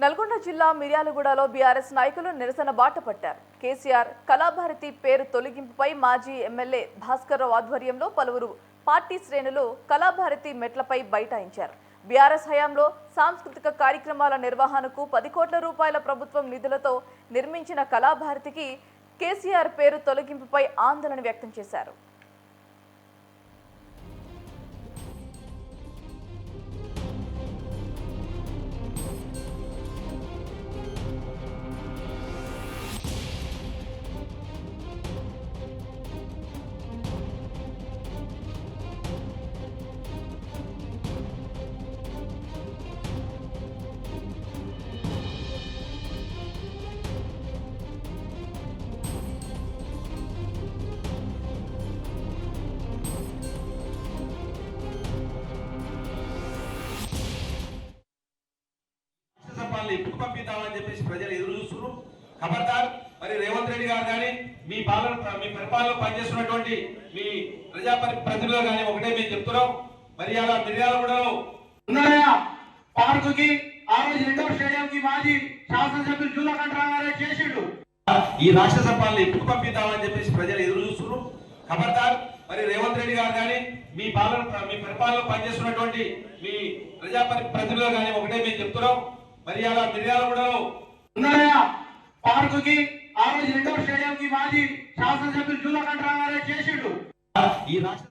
నల్గొండ జిల్లా మిర్యాలగూడలో బీఆర్ఎస్ నాయకులు నిరసన బాట పట్టారు. కేసీఆర్ కళాభారతి పేరు తొలగింపుపై మాజీ ఎమ్మెల్యే భాస్కర్రావు ఆధ్వర్యంలో పలువురు పార్టీ శ్రేణులు కళాభారతి మెట్లపై బైఠాయించారు. బీఆర్ఎస్ హయాంలో సాంస్కృతిక కార్యక్రమాల నిర్వహణకు 10 కోట్ల రూపాయల ప్రభుత్వం నిధులతో నిర్మించిన కళాభారతికి కేసీఆర్ పేరు తొలగింపుపై ఆందోళన వ్యక్తం చేశారు. ఇప్పుడు పంపిద్దామని చెప్పేసి ప్రజలు ఎదురు చూస్తున్నారు. ఖబర్దార్, మరి రేవంత్ రెడ్డి గారు కానీ మీ పరిపాలనలో పనిచేస్తున్నటువంటి మీ ప్రజాప్రతినిధులు కానీ ఒకటే మేము చెప్తున్నాం. మరి అలా మిర్యాలగూడలో పార్కుకి ఆ రోజు ఇండోర్ స్టేడియం కి మాజీ శాసనసభ్యులు జూలకంఠరామారావు చేసిండు. ఈ రాక్షస పాలన ఇప్పుడు పంపిద్దామని చెప్పేసి ప్రజలు ఎదురు చూస్తున్నారు. ఖబర్దార్, మరి రేవంత్ రెడ్డి గారు కానీ మీ పరిపాలనలో పనిచేస్తున్నటువంటి మీ ప్రజాప్రతినిధులు కానీ ఒకటే మేము చెప్తున్నాం. మరి అలా మిర్యాలగూడలో పార్కుకి ఆ రోజు ఇండోర్ స్టేడియం కి మాజీ శాసనసభ్యులు జూలకంఠరామారావు చేసిండు. ఈ రాష్ట్ర